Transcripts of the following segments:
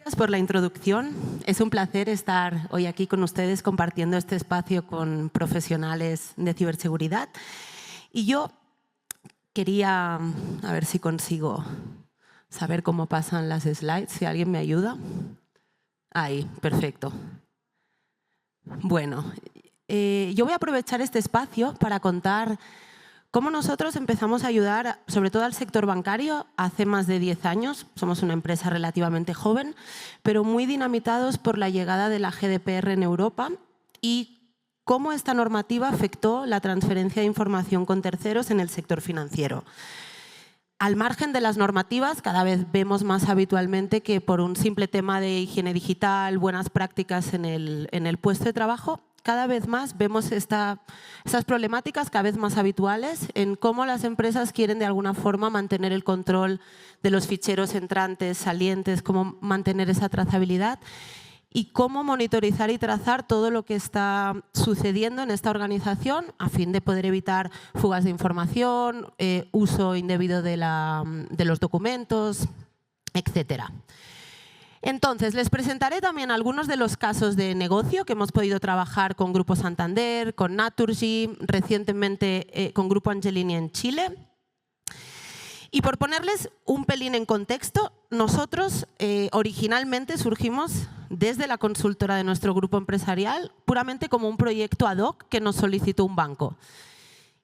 Gracias por la introducción. Es un placer estar hoy aquí con ustedes compartiendo este espacio con profesionales de ciberseguridad. Y yo quería, a ver si consigo saber cómo pasan las slides, si alguien me ayuda. Ahí, perfecto. Bueno, yo voy a aprovechar este espacio para contar cómo nosotros empezamos a ayudar, sobre todo al sector bancario, hace más de 10 años. Somos una empresa relativamente joven, pero muy dinamitados por la llegada de la GDPR en Europa y cómo esta normativa afectó la transferencia de información con terceros en el sector financiero. Al margen de las normativas, cada vez vemos más habitualmente que por un simple tema de higiene digital, buenas prácticas en el puesto de trabajo, cada vez más vemos esas problemáticas cada vez más habituales en cómo las empresas quieren de alguna forma mantener el control de los ficheros entrantes, salientes, cómo mantener esa trazabilidad y cómo monitorizar y trazar todo lo que está sucediendo en esta organización a fin de poder evitar fugas de información, uso indebido de los documentos, etcétera. Entonces, les presentaré también algunos de los casos de negocio que hemos podido trabajar con Grupo Santander, con Naturgy, recientemente con Grupo Angelini en Chile. Y por ponerles un pelín en contexto, nosotros originalmente surgimos desde la consultora de nuestro grupo empresarial puramente como un proyecto ad hoc que nos solicitó un banco.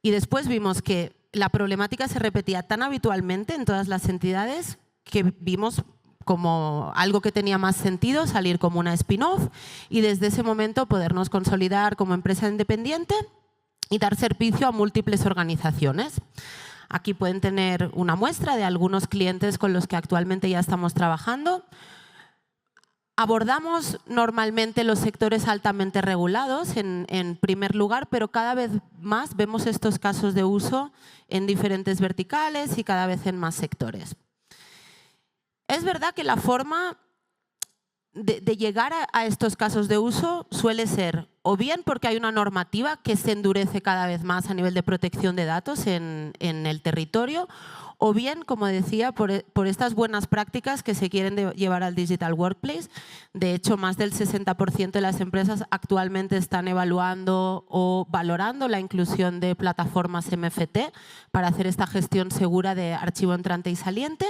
Y después vimos que la problemática se repetía tan habitualmente en todas las entidades que vimos como algo que tenía más sentido salir como una spin-off y desde ese momento podernos consolidar como empresa independiente y dar servicio a múltiples organizaciones. Aquí pueden tener una muestra de algunos clientes con los que actualmente ya estamos trabajando. Abordamos normalmente los sectores altamente regulados en primer lugar, pero cada vez más vemos estos casos de uso en diferentes verticales y cada vez en más sectores. Es verdad que la forma de llegar a estos casos de uso suele ser o bien porque hay una normativa que se endurece cada vez más a nivel de protección de datos en el territorio, o bien, como decía, por estas buenas prácticas que se quieren llevar al Digital Workplace. De hecho, más del 60% de las empresas actualmente están evaluando o valorando la inclusión de plataformas MFT para hacer esta gestión segura de archivo entrante y saliente.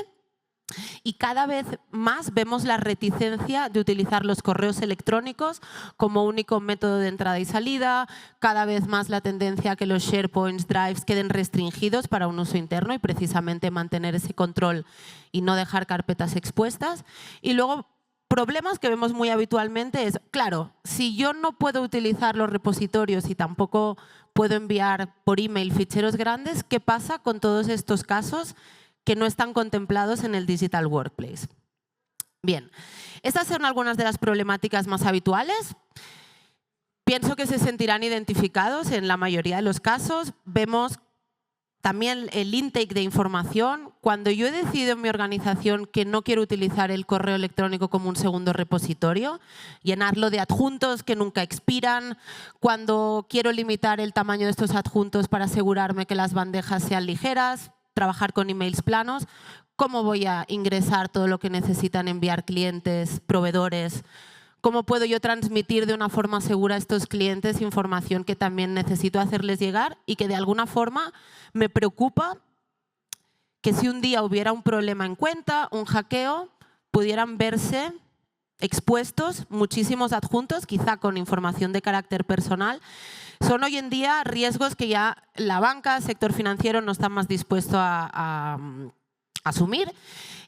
Y cada vez más vemos la reticencia de utilizar los correos electrónicos como único método de entrada y salida, cada vez más la tendencia a que los SharePoints, Drives queden restringidos para un uso interno y precisamente mantener ese control y no dejar carpetas expuestas. Y luego problemas que vemos muy habitualmente es, claro, si yo no puedo utilizar los repositorios y tampoco puedo enviar por email ficheros grandes, ¿qué pasa con todos estos casos que no están contemplados en el Digital Workplace? Bien, estas son algunas de las problemáticas más habituales. Pienso que se sentirán identificados en la mayoría de los casos. Vemos también el intake de información. Cuando yo he decidido en mi organización que no quiero utilizar el correo electrónico como un segundo repositorio, llenarlo de adjuntos que nunca expiran, cuando quiero limitar el tamaño de estos adjuntos para asegurarme que las bandejas sean ligeras, trabajar con emails planos, cómo voy a ingresar todo lo que necesitan enviar clientes, proveedores, cómo puedo yo transmitir de una forma segura a estos clientes información que también necesito hacerles llegar y que de alguna forma me preocupa que si un día hubiera un problema en cuenta, un hackeo, pudieran verse expuestos muchísimos adjuntos, quizá con información de carácter personal. Son hoy en día riesgos que ya la banca, el sector financiero no está más dispuesto a asumir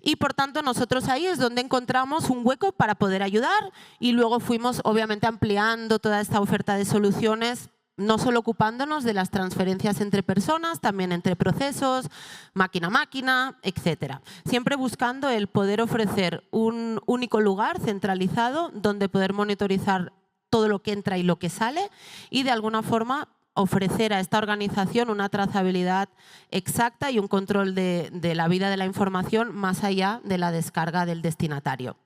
y por tanto nosotros ahí es donde encontramos un hueco para poder ayudar y luego fuimos obviamente ampliando toda esta oferta de soluciones, no solo ocupándonos de las transferencias entre personas, también entre procesos, máquina a máquina, etcétera. Siempre buscando el poder ofrecer un único lugar centralizado donde poder monitorizar todo lo que entra y lo que sale y de alguna forma ofrecer a esta organización una trazabilidad exacta y un control de la vida de la información más allá de la descarga del destinatario.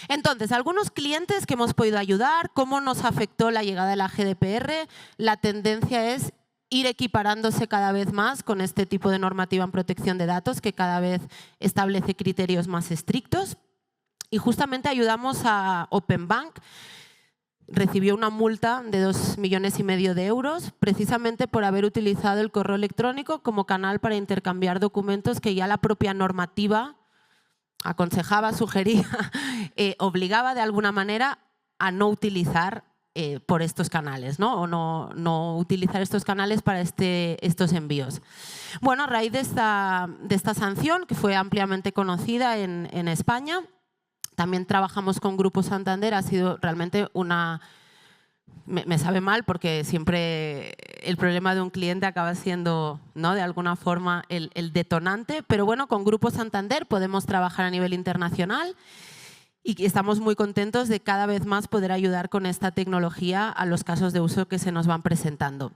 Entonces, algunos clientes que hemos podido ayudar, ¿cómo nos afectó la llegada de la GDPR? La tendencia es ir equiparándose cada vez más con este tipo de normativa en protección de datos que cada vez establece criterios más estrictos. Y justamente ayudamos a Openbank. Recibió una multa de 2,5 millones de euros precisamente por haber utilizado el correo electrónico como canal para intercambiar documentos que ya la propia normativa aconsejaba, sugería, obligaba de alguna manera a no utilizar por estos canales, ¿no? O no utilizar estos canales para estos envíos. Bueno, a raíz de esta sanción, que fue ampliamente conocida en España, también trabajamos con Grupo Santander, ha sido realmente una... Me sabe mal porque siempre el problema de un cliente acaba siendo, ¿no?, de alguna forma el detonante, pero bueno, con Grupo Santander podemos trabajar a nivel internacional y estamos muy contentos de cada vez más poder ayudar con esta tecnología a los casos de uso que se nos van presentando.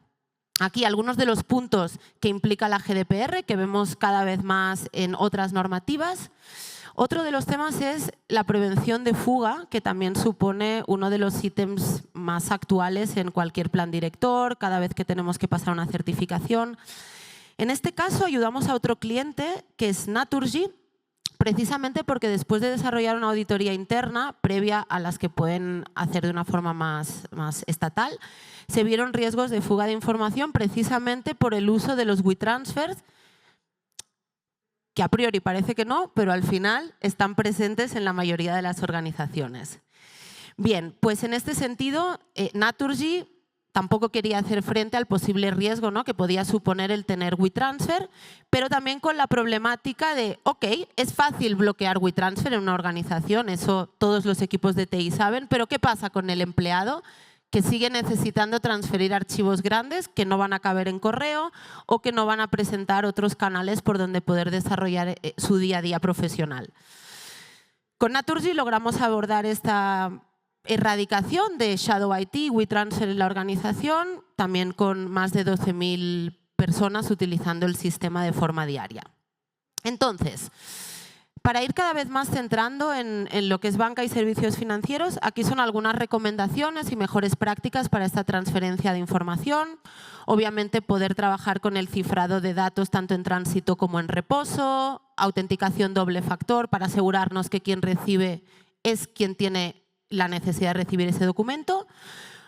Aquí algunos de los puntos que implica la GDPR, que vemos cada vez más en otras normativas. Otro de los temas es la prevención de fuga, que también supone uno de los ítems más actuales en cualquier plan director, cada vez que tenemos que pasar una certificación. En este caso ayudamos a otro cliente, que es Naturgy, precisamente porque después de desarrollar una auditoría interna, previa a las que pueden hacer de una forma más estatal, se vieron riesgos de fuga de información precisamente por el uso de los WeTransfers, que a priori parece que no, pero al final están presentes en la mayoría de las organizaciones. Bien, pues en este sentido, Naturgy tampoco quería hacer frente al posible riesgo, ¿no?, que podía suponer el tener WeTransfer, pero también con la problemática de, ok, es fácil bloquear WeTransfer en una organización, eso todos los equipos de TI saben, pero ¿qué pasa con el empleado que sigue necesitando transferir archivos grandes que no van a caber en correo o que no van a presentar otros canales por donde poder desarrollar su día a día profesional? Con Naturgy logramos abordar esta erradicación de Shadow IT y WeTransfer en la organización, también con más de 12.000 personas utilizando el sistema de forma diaria. Entonces, para ir cada vez más centrando en lo que es banca y servicios financieros, aquí son algunas recomendaciones y mejores prácticas para esta transferencia de información. Obviamente poder trabajar con el cifrado de datos tanto en tránsito como en reposo, autenticación doble factor para asegurarnos que quien recibe es quien tiene la necesidad de recibir ese documento.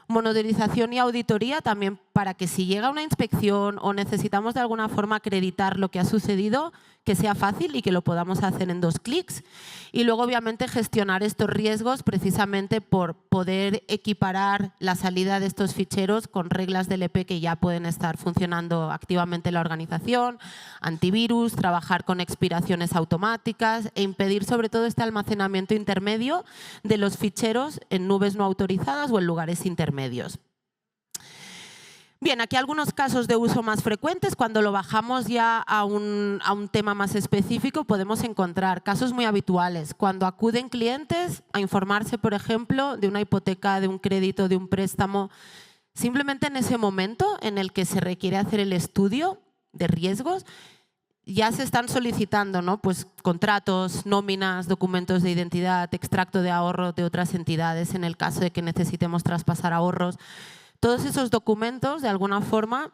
Monitorización y auditoría también para que si llega una inspección o necesitamos de alguna forma acreditar lo que ha sucedido, que sea fácil y que lo podamos hacer en 2 clics. Y luego obviamente gestionar estos riesgos precisamente por poder equiparar la salida de estos ficheros con reglas del EP que ya pueden estar funcionando activamente en la organización, antivirus, trabajar con expiraciones automáticas e impedir sobre todo este almacenamiento intermedio de los ficheros en nubes no autorizadas o en lugares intermedios. Bien, aquí algunos casos de uso más frecuentes. Cuando lo bajamos ya a un tema más específico podemos encontrar casos muy habituales. Cuando acuden clientes a informarse, por ejemplo, de una hipoteca, de un crédito, de un préstamo, simplemente en ese momento en el que se requiere hacer el estudio de riesgos, ya se están solicitando, ¿no?, pues contratos, nóminas, documentos de identidad, extracto de ahorro de otras entidades en el caso de que necesitemos traspasar ahorros. Todos esos documentos, de alguna forma,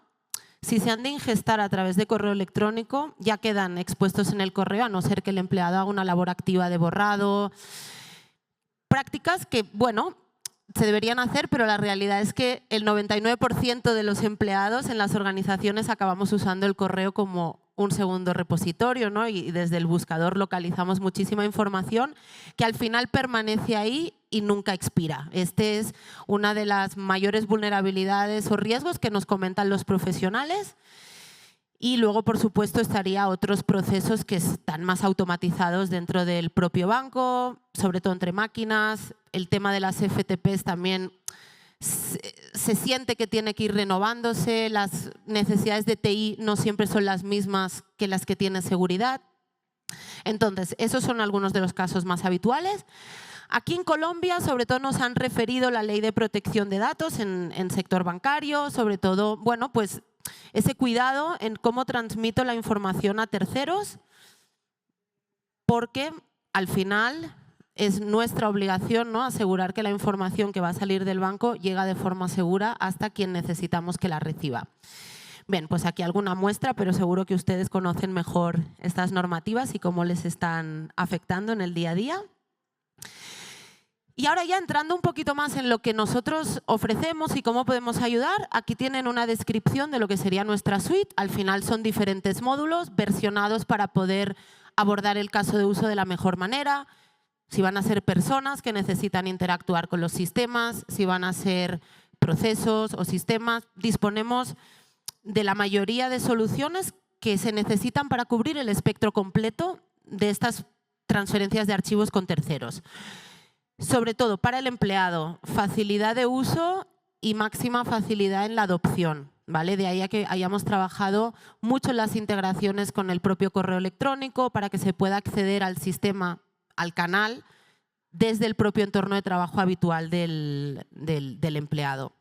si se han de ingestar a través de correo electrónico, ya quedan expuestos en el correo, a no ser que el empleado haga una labor activa de borrado. Prácticas que, bueno, se deberían hacer, pero la realidad es que el 99% de los empleados en las organizaciones acabamos usando el correo como un segundo repositorio, ¿no?, y desde el buscador localizamos muchísima información que al final permanece ahí y nunca expira. Este es una de las mayores vulnerabilidades o riesgos que nos comentan los profesionales. Y luego, por supuesto, estaría otros procesos que están más automatizados dentro del propio banco, sobre todo entre máquinas. El tema de las FTPs también se siente que tiene que ir renovándose, las necesidades de TI no siempre son las mismas que las que tiene seguridad. Entonces, esos son algunos de los casos más habituales. Aquí en Colombia, sobre todo, nos han referido la ley de protección de datos en sector bancario, sobre todo, bueno, pues ese cuidado en cómo transmito la información a terceros, porque al final es nuestra obligación, ¿no?, asegurar que la información que va a salir del banco llega de forma segura hasta quien necesitamos que la reciba. Bien, pues aquí alguna muestra, pero seguro que ustedes conocen mejor estas normativas y cómo les están afectando en el día a día. Y ahora ya entrando un poquito más en lo que nosotros ofrecemos y cómo podemos ayudar, aquí tienen una descripción de lo que sería nuestra suite. Al final son diferentes módulos versionados para poder abordar el caso de uso de la mejor manera. Si van a ser personas que necesitan interactuar con los sistemas, si van a ser procesos o sistemas, disponemos de la mayoría de soluciones que se necesitan para cubrir el espectro completo de estas transferencias de archivos con terceros. Sobre todo para el empleado, facilidad de uso y máxima facilidad en la adopción, ¿vale? De ahí a que hayamos trabajado mucho en las integraciones con el propio correo electrónico para que se pueda acceder al sistema, al canal, desde el propio entorno de trabajo habitual del empleado.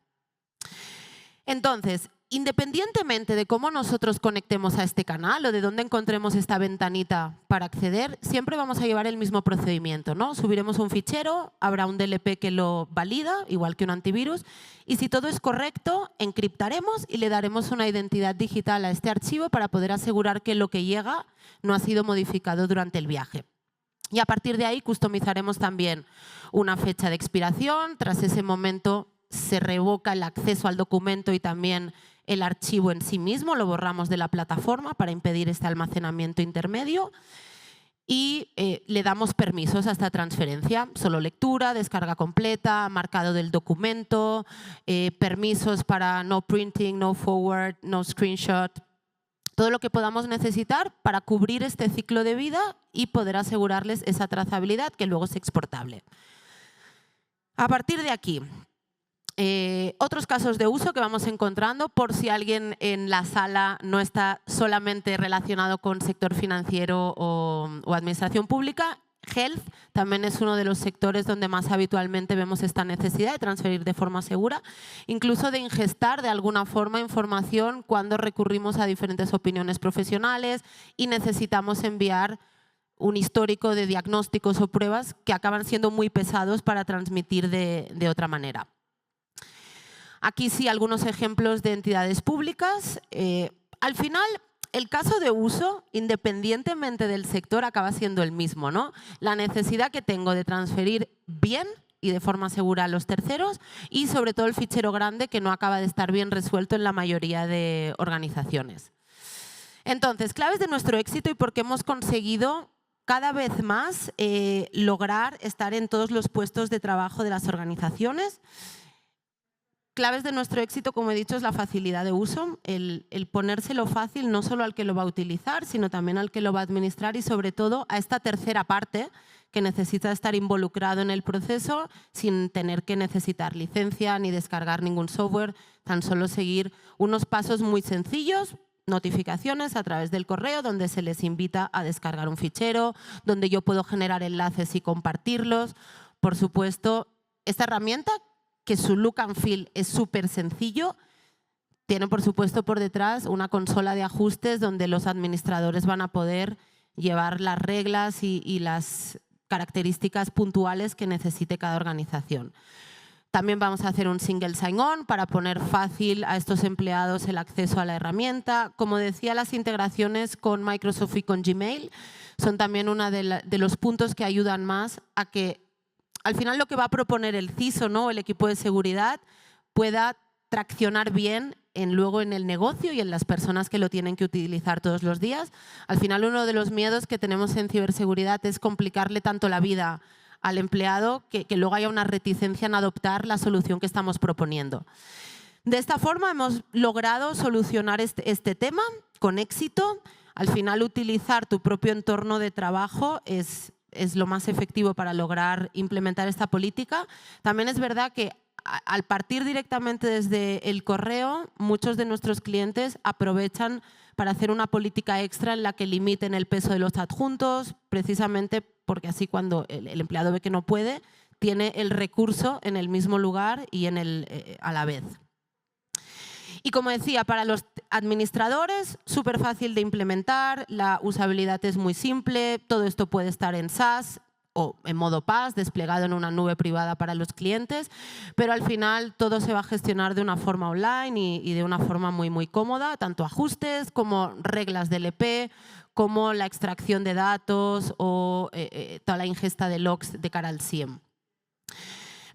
Entonces, independientemente de cómo nosotros conectemos a este canal o de dónde encontremos esta ventanita para acceder, siempre vamos a llevar el mismo procedimiento, ¿no? Subiremos un fichero, habrá un DLP que lo valida, igual que un antivirus, y si todo es correcto, encriptaremos y le daremos una identidad digital a este archivo para poder asegurar que lo que llega no ha sido modificado durante el viaje. Y a partir de ahí customizaremos también una fecha de expiración. Tras ese momento se revoca el acceso al documento y también el archivo en sí mismo, lo borramos de la plataforma para impedir este almacenamiento intermedio y le damos permisos a esta transferencia, solo lectura, descarga completa, marcado del documento, permisos para no printing, no forward, no screenshot, todo lo que podamos necesitar para cubrir este ciclo de vida y poder asegurarles esa trazabilidad que luego es exportable. A partir de aquí, otros casos de uso que vamos encontrando, por si alguien en la sala no está solamente relacionado con sector financiero o administración pública, Health también es uno de los sectores donde más habitualmente vemos esta necesidad de transferir de forma segura, incluso de ingestar de alguna forma información cuando recurrimos a diferentes opiniones profesionales y necesitamos enviar un histórico de diagnósticos o pruebas que acaban siendo muy pesados para transmitir de otra manera. Aquí sí algunos ejemplos de entidades públicas. Al final, el caso de uso, independientemente del sector, acaba siendo el mismo, ¿no? La necesidad que tengo de transferir bien y de forma segura a los terceros y sobre todo el fichero grande que no acaba de estar bien resuelto en la mayoría de organizaciones. Entonces, claves de nuestro éxito y por qué hemos conseguido cada vez más lograr estar en todos los puestos de trabajo de las organizaciones. Claves de nuestro éxito, como he dicho, es la facilidad de uso, el ponérselo fácil no solo al que lo va a utilizar, sino también al que lo va a administrar y sobre todo a esta tercera parte que necesita estar involucrado en el proceso sin tener que necesitar licencia ni descargar ningún software, tan solo seguir unos pasos muy sencillos, notificaciones a través del correo donde se les invita a descargar un fichero, donde yo puedo generar enlaces y compartirlos. Por supuesto, esta herramienta, que su look and feel es súper sencillo, tiene por supuesto por detrás una consola de ajustes donde los administradores van a poder llevar las reglas y las características puntuales que necesite cada organización. También vamos a hacer un single sign-on para poner fácil a estos empleados el acceso a la herramienta. Como decía, las integraciones con Microsoft y con Gmail son también uno de los puntos que ayudan más a que al final lo que va a proponer el CISO, ¿no? El equipo de seguridad pueda traccionar bien luego en el negocio y en las personas que lo tienen que utilizar todos los días. Al final uno de los miedos que tenemos en ciberseguridad es complicarle tanto la vida al empleado que luego haya una reticencia en adoptar la solución que estamos proponiendo. De esta forma hemos logrado solucionar este tema con éxito. Al final utilizar tu propio entorno de trabajo es lo más efectivo para lograr implementar esta política. También es verdad que al partir directamente desde el correo, muchos de nuestros clientes aprovechan para hacer una política extra en la que limiten el peso de los adjuntos, precisamente porque así cuando el empleado ve que no puede, tiene el recurso en el mismo lugar y a la vez. Y como decía, para los administradores, súper fácil de implementar, la usabilidad es muy simple, todo esto puede estar en SaaS o en modo PaaS, desplegado en una nube privada para los clientes, pero al final todo se va a gestionar de una forma online y de una forma muy, muy cómoda, tanto ajustes como reglas del EP, como la extracción de datos o toda la ingesta de logs de cara al SIEM.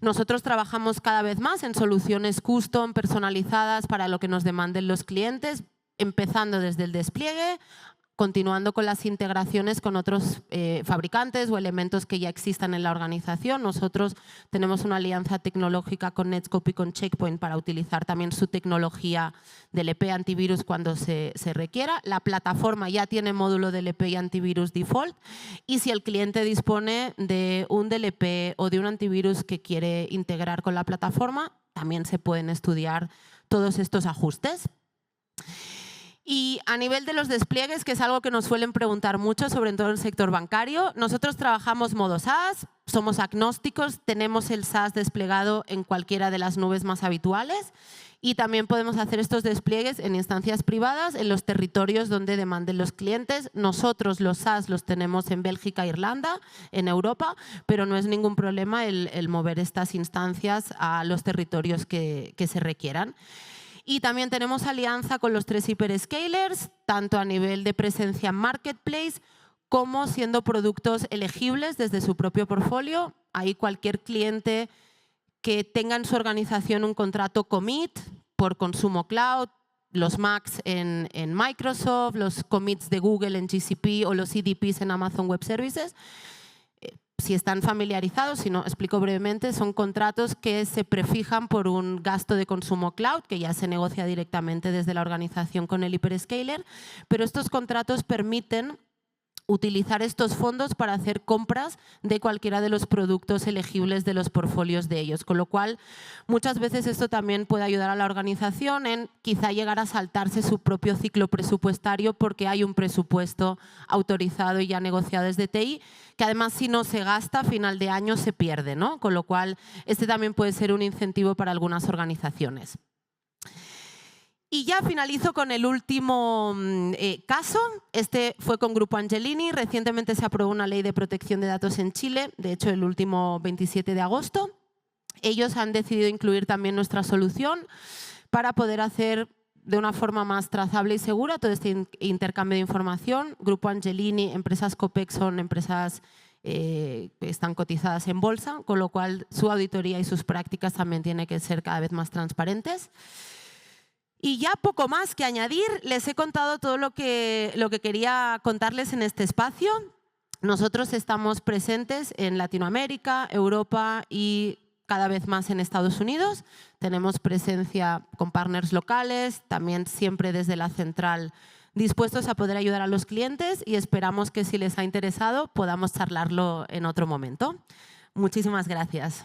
Nosotros trabajamos cada vez más en soluciones custom, personalizadas para lo que nos demanden los clientes, empezando desde el despliegue, continuando con las integraciones con otros fabricantes o elementos que ya existan en la organización. Nosotros tenemos una alianza tecnológica con Netscope y con Checkpoint para utilizar también su tecnología DLP antivirus cuando se requiera. La plataforma ya tiene módulo DLP y antivirus default, y si el cliente dispone de un DLP o de un antivirus que quiere integrar con la plataforma, también se pueden estudiar todos estos ajustes. Y a nivel de los despliegues, que es algo que nos suelen preguntar mucho, sobre todo en el sector bancario, nosotros trabajamos modo SaaS, somos agnósticos, tenemos el SaaS desplegado en cualquiera de las nubes más habituales y también podemos hacer estos despliegues en instancias privadas en los territorios donde demanden los clientes. Nosotros los SaaS los tenemos en Bélgica e Irlanda, en Europa, pero no es ningún problema el mover estas instancias a los territorios que se requieran. Y también tenemos alianza con los 3 hyperscalers, tanto a nivel de presencia en marketplace como siendo productos elegibles desde su propio portfolio. Ahí cualquier cliente que tenga en su organización un contrato commit por consumo cloud, los Macs en Microsoft, los commits de Google en GCP o los EDPs en Amazon Web Services. Si están familiarizados, si no, explico brevemente, son contratos que se prefijan por un gasto de consumo cloud, que ya se negocia directamente desde la organización con el hyperscaler, pero estos contratos permiten utilizar estos fondos para hacer compras de cualquiera de los productos elegibles de los portfolios de ellos, con lo cual muchas veces esto también puede ayudar a la organización en quizá llegar a saltarse su propio ciclo presupuestario porque hay un presupuesto autorizado y ya negociado desde TI, que además si no se gasta a final de año se pierde, ¿no? Con lo cual este también puede ser un incentivo para algunas organizaciones. Y ya finalizo con el último caso. Este fue con Grupo Angelini. Recientemente se aprobó una ley de protección de datos en Chile, de hecho el último 27 de agosto. Ellos han decidido incluir también nuestra solución para poder hacer de una forma más trazable y segura todo este intercambio de información. Grupo Angelini, empresas Copec son empresas que están cotizadas en bolsa, con lo cual su auditoría y sus prácticas también tienen que ser cada vez más transparentes. Y ya poco más que añadir, les he contado todo lo que quería contarles en este espacio. Nosotros estamos presentes en Latinoamérica, Europa y cada vez más en Estados Unidos. Tenemos presencia con partners locales, también siempre desde la central, dispuestos a poder ayudar a los clientes y esperamos que si les ha interesado podamos charlarlo en otro momento. Muchísimas gracias.